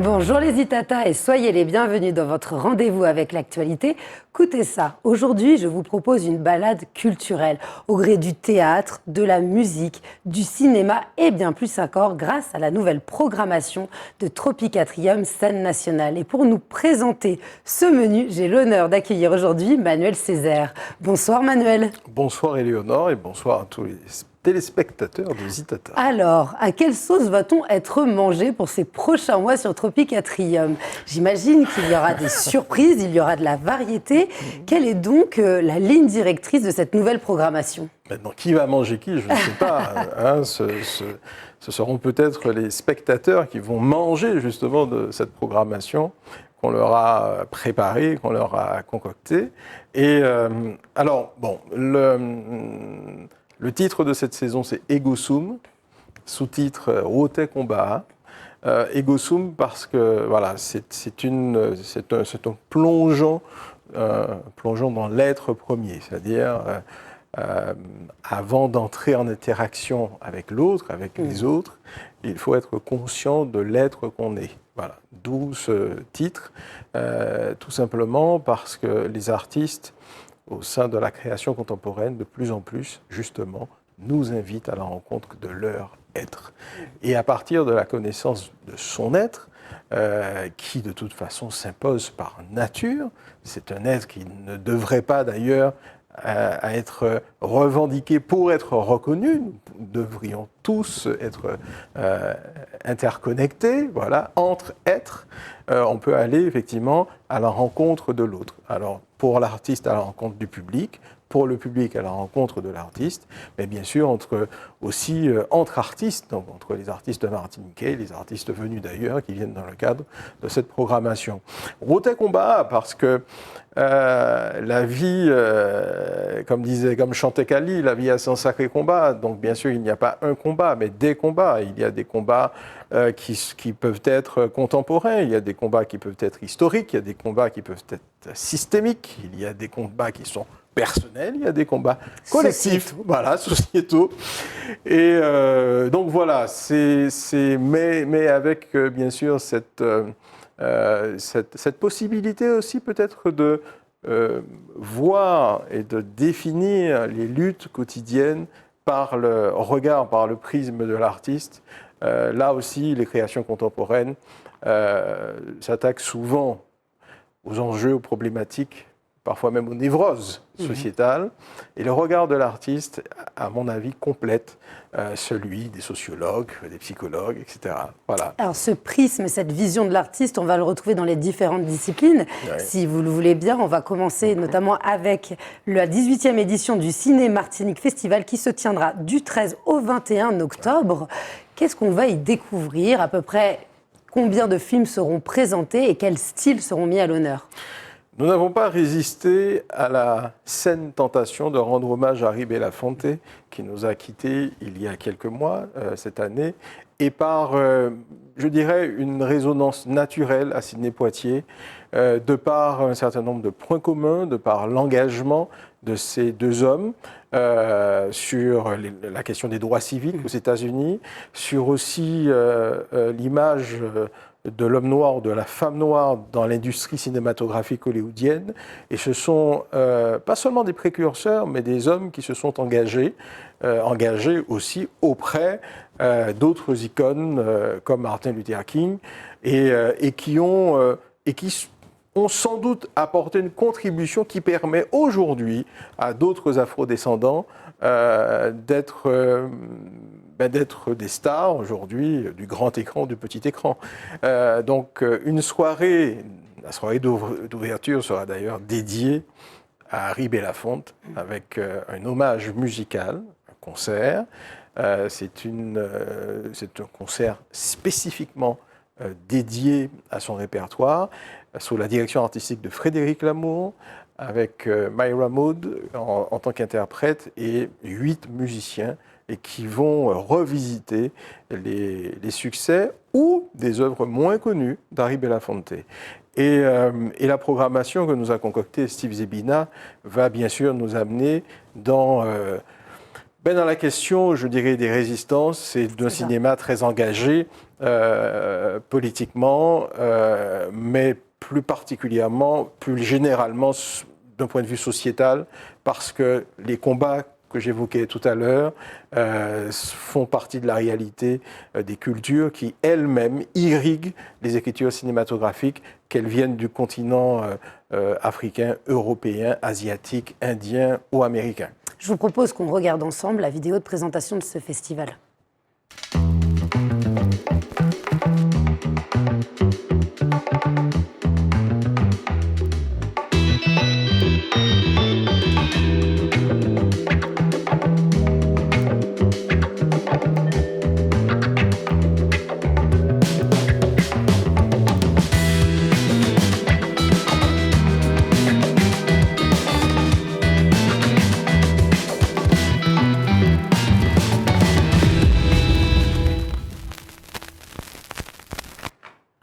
Bonjour les Itata et soyez les bienvenus dans votre rendez-vous avec l'actualité. Écoutez ça, aujourd'hui je vous propose une balade culturelle au gré du théâtre, de la musique, du cinéma et bien plus encore grâce à la nouvelle programmation de Tropicatrium Scène Nationale. Et pour nous présenter ce menu, j'ai l'honneur d'accueillir aujourd'hui Manuel Césaire. Bonsoir Manuel. Bonsoir Éléonore et bonsoir à tous les téléspectateurs de Zitata. Alors, à quelle sauce va-t-on être mangé pour ces prochains mois sur Tropicatrium? J'imagine qu'il y aura des surprises, il y aura de la variété. Quelle est donc la ligne directrice de cette nouvelle programmation? Maintenant, qui va manger qui, je ne sais pas. Ce seront peut-être les spectateurs qui vont manger justement de cette programmation qu'on leur a préparée, qu'on leur a concoctée. Et alors, bon, le titre de cette saison, c'est Ego Sum, sous-titre Rote Combat. Ego Sum parce que voilà, c'est un plongeon dans l'être premier, c'est-à-dire avant d'entrer en interaction avec l'autre, avec les autres, il faut être conscient de l'être qu'on est. Voilà, d'où ce titre, tout simplement parce que les artistes au sein de la création contemporaine, de plus en plus, justement, nous invitent à la rencontre de leur être. Et à partir de la connaissance de son être, qui de toute façon s'impose par nature, c'est un être qui ne devrait pas d'ailleurs être revendiqué pour être reconnu. Nous devrions tous être interconnectés, voilà, entre êtres. On peut aller effectivement à la rencontre de l'autre. Alors, pour l'artiste, à la rencontre du public, pour le public, à la rencontre de l'artiste, mais bien sûr aussi entre artistes, donc entre les artistes martiniquais, les artistes venus d'ailleurs, qui viennent dans le cadre de cette programmation. Rote Combat, parce que la vie, comme chantait Kali, la vie a son sacré combat. Donc bien sûr, il n'y a pas un combat, mais des combats. Il y a des combats qui peuvent être contemporains, il y a des combats qui peuvent être historiques, il y a des combats qui peuvent être systémiques, il y a des combats qui sont personnels, il y a des combats collectifs, voilà, sociétaux. Et donc voilà, mais avec bien sûr cette possibilité aussi peut-être de voir et de définir les luttes quotidiennes par le regard, par le prisme de l'artiste. Là aussi, les créations contemporaines s'attaquent souvent aux enjeux, aux problématiques, parfois même aux névroses sociétales. Et le regard de l'artiste, à mon avis, complète celui des sociologues, des psychologues, etc. Voilà. Alors ce prisme, cette vision de l'artiste, on va le retrouver dans les différentes disciplines. Ouais. Si vous le voulez bien, on va commencer notamment avec la 18e édition du Ciné Martinique Festival qui se tiendra du 13 au 21 octobre. Qu'est-ce qu'on va y découvrir? À peu près combien de films seront présentés et quels styles seront mis à l'honneur? Nous n'avons pas résisté à la saine tentation de rendre hommage à Harry Belafonte, qui nous a quittés il y a quelques mois, cette année, et par, je dirais, une résonance naturelle à Sydney-Poitiers, de par un certain nombre de points communs, de par l'engagement de ces deux hommes sur la question des droits civiques aux États-Unis, sur aussi l'image de l'homme noir ou de la femme noire dans l'industrie cinématographique hollywoodienne. Et ce sont pas seulement des précurseurs, mais des hommes qui se sont engagés aussi auprès d'autres icônes comme Martin Luther King et qui ont sans doute apporté une contribution qui permet aujourd'hui à d'autres afrodescendants d'être des stars aujourd'hui du grand écran, du petit écran. Donc la soirée d'ouverture sera d'ailleurs dédiée à Harry Belafonte avec un hommage musical, un concert. C'est un concert spécifiquement dédié à son répertoire, sous la direction artistique de Frédéric Lamour, avec Myra Maud en tant qu'interprète et 8 musiciens et qui vont revisiter les succès ou des œuvres moins connues d'Harry Belafonte. Et la programmation que nous a concoctée Steve Zebina va bien sûr nous amener dans Ben, dans la question, je dirais, des résistances, c'est d'un cinéma très engagé politiquement, mais plus particulièrement, plus généralement, d'un point de vue sociétal, parce que les combats que j'évoquais tout à l'heure font partie de la réalité des cultures qui elles-mêmes irriguent les écritures cinématographiques, qu'elles viennent du continent africain, européen, asiatique, indien ou américain. Je vous propose qu'on regarde ensemble la vidéo de présentation de ce festival.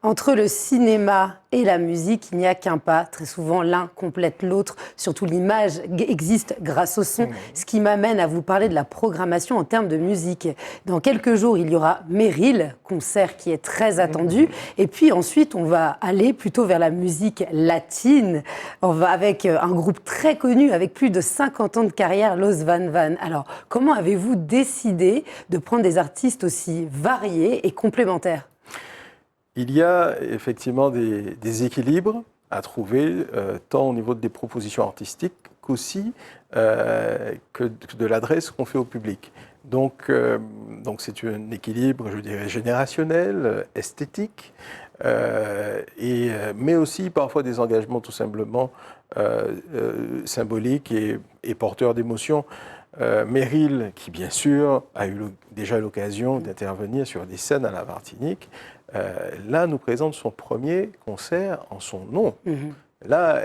Entre le cinéma et la musique, il n'y a qu'un pas. Très souvent, l'un complète l'autre. Surtout, l'image existe grâce au son. Ce qui m'amène à vous parler de la programmation en termes de musique. Dans quelques jours, il y aura Meryl, concert qui est très attendu. Et puis ensuite, on va aller plutôt vers la musique latine. On va avec un groupe très connu, avec plus de 50 ans de carrière, Los Van Van. Alors, comment avez-vous décidé de prendre des artistes aussi variés et complémentaires ? Il y a effectivement des équilibres à trouver, tant au niveau des propositions artistiques qu'aussi que de l'adresse qu'on fait au public. Donc c'est un équilibre, je dirais, générationnel, esthétique, mais aussi parfois des engagements tout simplement symboliques et porteurs d'émotions. Meryl, qui bien sûr a eu déjà l'occasion d'intervenir sur des scènes à la Martinique, là nous présente son premier concert en son nom. Là,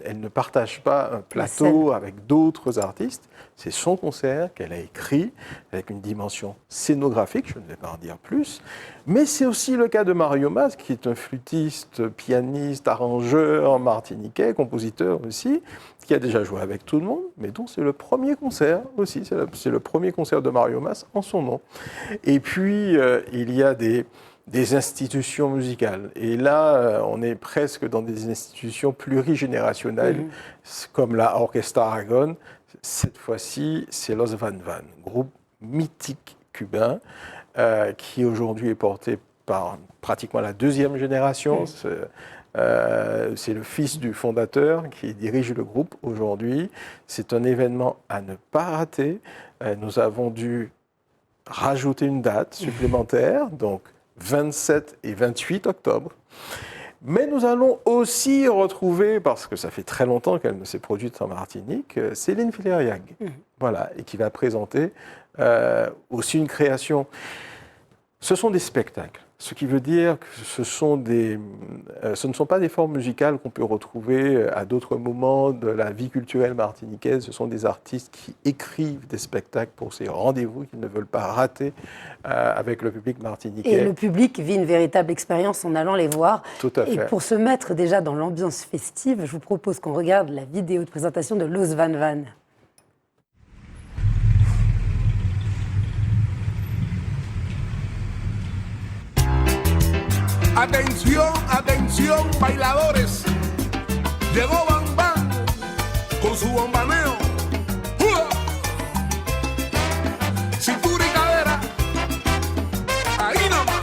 elle ne partage pas un plateau avec d'autres artistes. C'est son concert qu'elle a écrit avec une dimension scénographique, je ne vais pas en dire plus. Mais c'est aussi le cas de Mario Mas, qui est un flûtiste, pianiste, arrangeur martiniquais, compositeur aussi, qui a déjà joué avec tout le monde, mais dont c'est le premier concert aussi. C'est le premier concert de Mario Mas en son nom. Et puis, il y a des institutions musicales. Et là, on est presque dans des institutions plurigénérationnelles, comme la Orquesta Aragon. Cette fois-ci, c'est Los Van Van, groupe mythique cubain, qui aujourd'hui est porté par pratiquement la deuxième génération. C'est le fils du fondateur qui dirige le groupe aujourd'hui. C'est un événement à ne pas rater. Nous avons dû rajouter une date supplémentaire, donc 27 et 28 octobre. Mais nous allons aussi retrouver, parce que ça fait très longtemps qu'elle ne s'est produite en Martinique, Céline Filleriag, voilà, et qui va présenter aussi une création. Ce sont des spectacles, ce qui veut dire que ce ne sont pas des formes musicales qu'on peut retrouver à d'autres moments de la vie culturelle martiniquaise. Ce sont des artistes qui écrivent des spectacles pour ces rendez-vous qu'ils ne veulent pas rater avec le public martiniquais. Et le public vit une véritable expérience en allant les voir. Tout à fait. Et pour se mettre déjà dans l'ambiance festive, je vous propose qu'on regarde la vidéo de présentation de Los Van Van. Atención, atención, bailadores. Llegó Van Van con su bombaneo. ¡Uah! Cintura y cadera. Ahí nomás.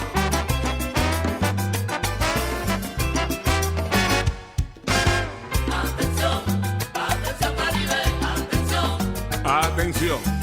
Atención, atención, Caribe, atención. Atención.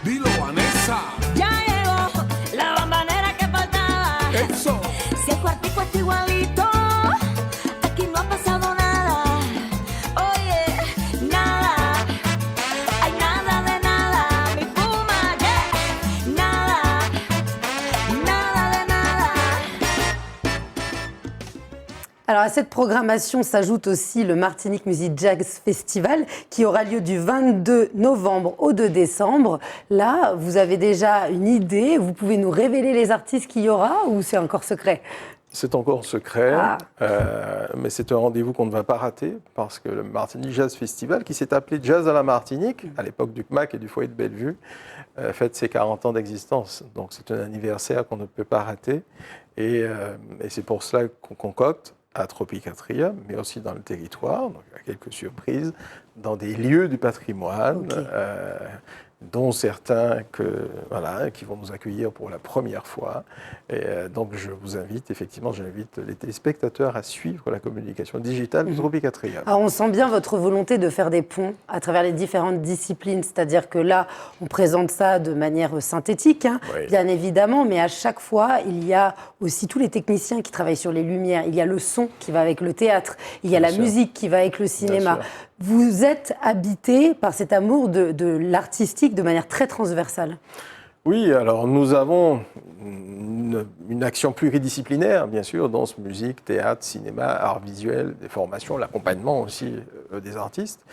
Dilo, Vanessa. Alors à cette programmation s'ajoute aussi le Martinique Music Jazz Festival qui aura lieu du 22 novembre au 2 décembre. Là, vous avez déjà une idée, vous pouvez nous révéler les artistes qu'il y aura ou c'est encore secret? C'est encore secret, Ah. mais c'est un rendez-vous qu'on ne va pas rater parce que le Martinique Jazz Festival, qui s'est appelé Jazz à la Martinique, à l'époque du CMAC et du foyer de Bellevue, fête ses 40 ans d'existence. Donc c'est un anniversaire qu'on ne peut pas rater et c'est pour cela qu'on concocte à Tropicatrium, mais aussi dans le territoire, donc il y a quelques surprises, dans des lieux du patrimoine, Ok. dont certains qui vont nous accueillir pour la première fois. Et donc je vous invite, effectivement, j'invite les téléspectateurs à suivre la communication digitale du Tropicatrium. Alors on sent bien votre volonté de faire des ponts à travers les différentes disciplines, c'est-à-dire que là, on présente ça de manière synthétique, hein, Oui. bien évidemment, mais à chaque fois, il y a aussi tous les techniciens qui travaillent sur les lumières, il y a le son qui va avec le théâtre, il y a Bien la sûr. musique qui va avec le cinéma. sûr. Vous êtes habité par cet amour de l'artistique de manière très transversale. Oui, alors nous avons une action pluridisciplinaire, bien sûr, danse, musique, théâtre, cinéma, art visuel, des formations, l'accompagnement aussi des artistes.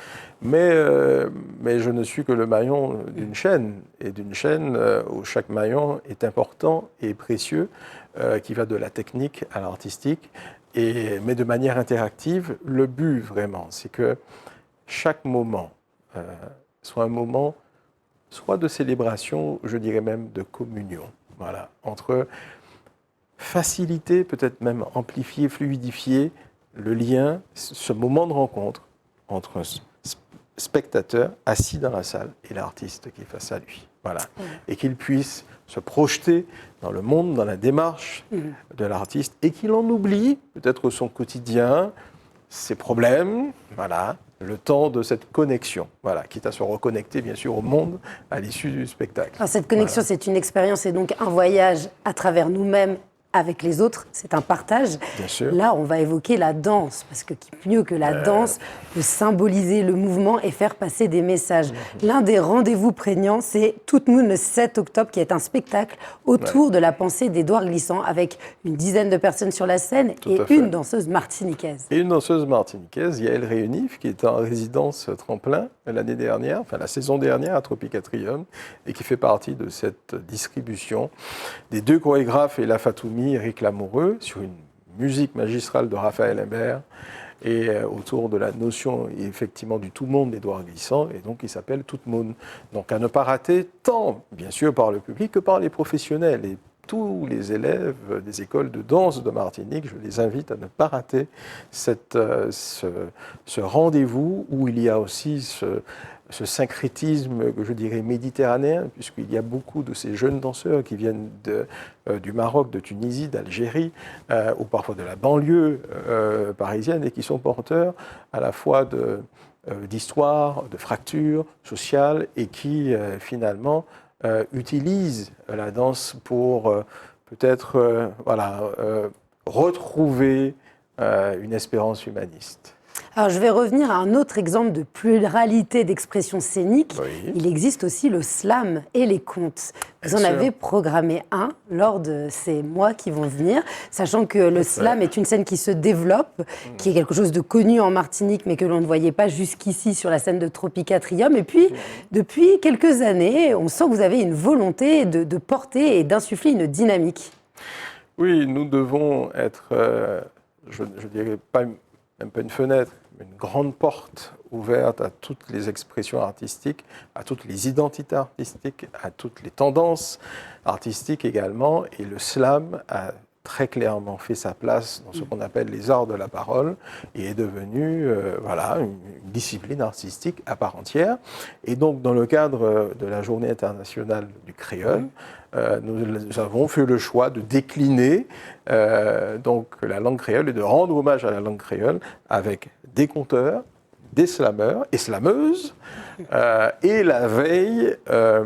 Mais je ne suis que le maillon d'une chaîne, et d'une chaîne où chaque maillon est important et précieux, qui va de la technique à l'artistique, mais de manière interactive. Le but, vraiment, c'est que chaque moment soit un moment soit de célébration, je dirais même de communion, voilà, entre faciliter, peut-être même amplifier, fluidifier le lien, ce moment de rencontre entre un spectateur assis dans la salle et l'artiste qui est face à lui, voilà, et qu'il puisse se projeter dans le monde, dans la démarche de l'artiste, et qu'il en oublie peut-être son quotidien, ses problèmes, voilà, le temps de cette connexion, voilà, quitte à se reconnecter bien sûr au monde à l'issue du spectacle. Alors cette connexion, c'est une expérience et donc un voyage à travers nous-mêmes avec les autres, c'est un partage. Bien sûr. Là, on va évoquer la danse, parce que qui mieux que la danse peut symboliser le mouvement et faire passer des messages. L'un des rendez-vous prégnants, c'est Tout Moon le 7 octobre, qui est un spectacle autour de la pensée d'Édouard Glissant, avec une dizaine de personnes sur la scène Tout et à fait. une danseuse martiniquaise. Et une danseuse martiniquaise, Yael Réunif, qui était en résidence tremplin l'année dernière, enfin la saison dernière à Tropicatrium, et qui fait partie de cette distribution des deux chorégraphes et la Fatoumi, Éric Lamoureux, sur une musique magistrale de Raphaël Imbert, et autour de la notion effectivement du tout monde d'Édouard Glissant, et donc il s'appelle Tout Moon. Donc à ne pas rater, tant bien sûr par le public que par les professionnels. Et tous les élèves des écoles de danse de Martinique, je les invite à ne pas rater ce rendez-vous où il y a aussi ce syncrétisme que je dirais méditerranéen, puisqu'il y a beaucoup de ces jeunes danseurs qui viennent du Maroc, de Tunisie, d'Algérie, ou parfois de la banlieue parisienne, et qui sont porteurs à la fois d'histoire, de fractures sociales, et qui finalement utilisent la danse pour peut-être retrouver une espérance humaniste. Alors, je vais revenir à un autre exemple de pluralité d'expression scénique. Oui. Il existe aussi le slam et les contes. Vous Bien en sûr. avez programmé un lors de ces mois qui vont venir, sachant que le slam est une scène qui se développe, qui est quelque chose de connu en Martinique, mais que l'on ne voyait pas jusqu'ici sur la scène de Tropicatrium. Et puis, depuis quelques années, on sent que vous avez une volonté de porter et d'insuffler une dynamique. Oui, nous devons être, je dirais pas même pas une fenêtre, mais une grande porte ouverte à toutes les expressions artistiques, à toutes les identités artistiques, à toutes les tendances artistiques également. Et le slam a très clairement fait sa place dans ce qu'on appelle les arts de la parole et est devenu une discipline artistique à part entière. Et donc, dans le cadre de la Journée internationale du créole, nous avons fait le choix de décliner donc la langue créole et de rendre hommage à la langue créole avec des conteurs, des slameurs et slameuses, et la veille, un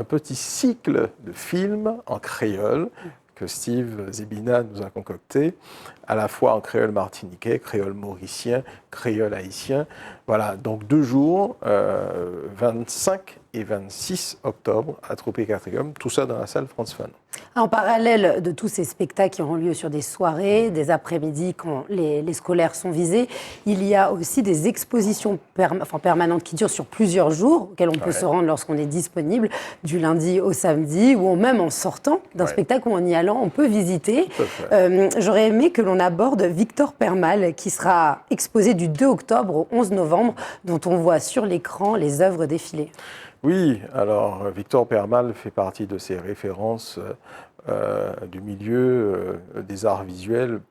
petit cycle de films en créole que Steve Zebina nous a concocté, à la fois en créole martiniquais, créole mauricien, créole haïtien. Voilà, donc 2 jours, 25 et 26 octobre à Tropicatrium, tout ça dans la salle Frantz Fanon. En parallèle de tous ces spectacles qui auront lieu sur des soirées, des après-midi quand les scolaires sont visés, il y a aussi des expositions permanentes qui durent sur plusieurs jours, auxquelles on peut se rendre lorsqu'on est disponible, du lundi au samedi, ou même en sortant d'un spectacle ou en y allant, on peut visiter. J'aurais aimé que l'on aborde Victor Permal, qui sera exposé du 2 octobre au 11 novembre, dont on voit sur l'écran les œuvres défilées. Oui, alors Victor Permal fait partie de ces références du milieu des arts visuels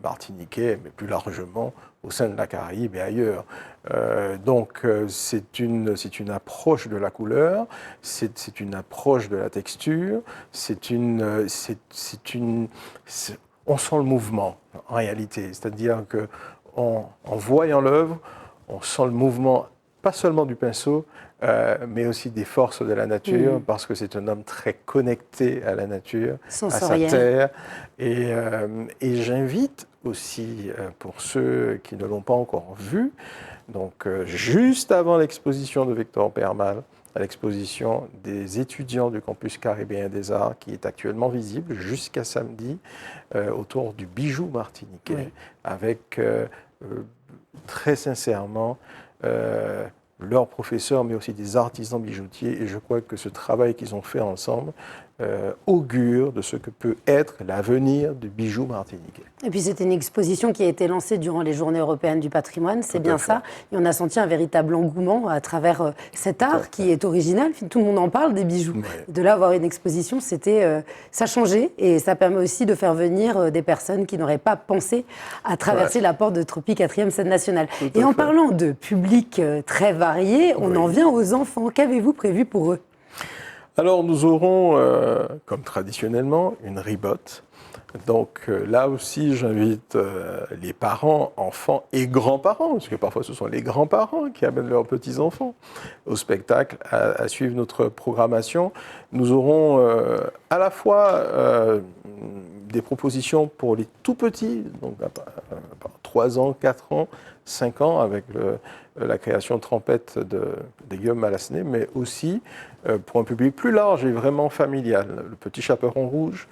martiniquais, mais plus largement au sein de la Caraïbe et ailleurs. Donc c'est une approche de la couleur, c'est une approche de la texture, on sent le mouvement en réalité, c'est-à-dire que en voyant l'œuvre, on sent le mouvement pas seulement du pinceau, mais aussi des forces de la nature, parce que c'est un homme très connecté à la nature, sensoriel, à sa terre. Et j'invite aussi, pour ceux qui ne l'ont pas encore vu, donc juste avant l'exposition de Victor Permal, à l'exposition des étudiants du campus caribéen des arts, qui est actuellement visible jusqu'à samedi, autour du bijou martiniquais, avec très sincèrement leurs professeurs, mais aussi des artisans bijoutiers. Et je crois que ce travail qu'ils ont fait ensemble augure de ce que peut être l'avenir du bijou martiniquais. Et puis c'était une exposition qui a été lancée durant les Journées européennes du patrimoine, c'est bien ça. Et on a senti un véritable engouement à travers cet art qui est original. Tout le monde en parle des bijoux. De là, avoir une exposition, ça changeait et ça permet aussi de faire venir des personnes qui n'auraient pas pensé à traverser la porte de Tropique 4e scène nationale. Et en parlant de public très varié, on en vient aux enfants. Qu'avez-vous prévu pour eux ? Alors nous aurons, comme traditionnellement, une ribote. Donc là aussi, j'invite les parents, enfants et grands-parents, parce que parfois ce sont les grands-parents qui amènent leurs petits-enfants au spectacle, à suivre notre programmation. Nous aurons à la fois des propositions pour les tout-petits, donc à 3 ans, 4 ans, 5 ans, avec la création de Trompette de Guillaume Malasné, mais aussi pour un public plus large et vraiment familial. Le Petit Chaperon Rouge,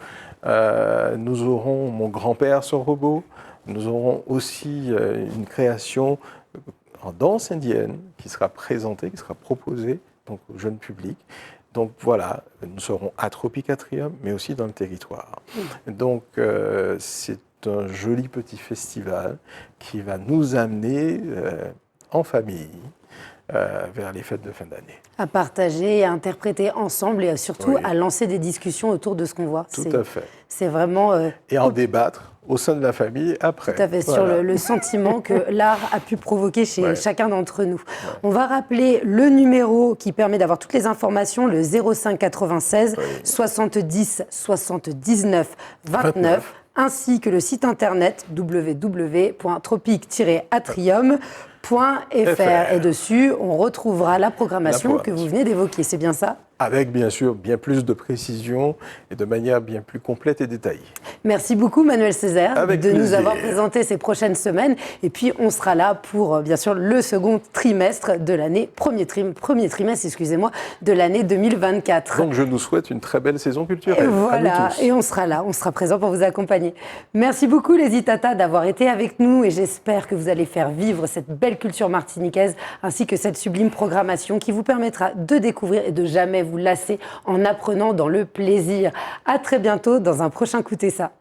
nous aurons Mon grand-père son robot, nous aurons aussi une création en danse indienne qui sera présentée, qui sera proposée donc, au jeune public. Donc voilà, nous serons à Tropique Atrium, mais aussi dans le territoire. Donc c'est un joli petit festival qui va nous amener en famille vers les fêtes de fin d'année. À partager, à interpréter ensemble et surtout à lancer des discussions autour de ce qu'on voit. Tout à fait. C'est vraiment... et en débattre au sein de la famille après. Tout à fait, sur le sentiment que l'art a pu provoquer chez chacun d'entre nous. On va rappeler le numéro qui permet d'avoir toutes les informations, le 05 96 70 79 29, ainsi que le site internet www.tropique-atrium.fr. Et dessus, on retrouvera la programmation que vous venez d'évoquer. C'est bien ça ? Avec bien sûr bien plus de précision et de manière bien plus complète et détaillée. Merci beaucoup Manuel Césaire de nous avoir présenté ces prochaines semaines. Et puis on sera là pour bien sûr le second trimestre de l'année, premier trimestre, de l'année 2024. Donc je nous souhaite une très belle saison culturelle. Et voilà, et on sera là, on sera présent pour vous accompagner. Merci beaucoup les Itata d'avoir été avec nous et j'espère que vous allez faire vivre cette belle culture martiniquaise ainsi que cette sublime programmation qui vous permettra de découvrir et de jamais vous lasser en apprenant dans le plaisir. À très bientôt dans un prochain Écoutez ça.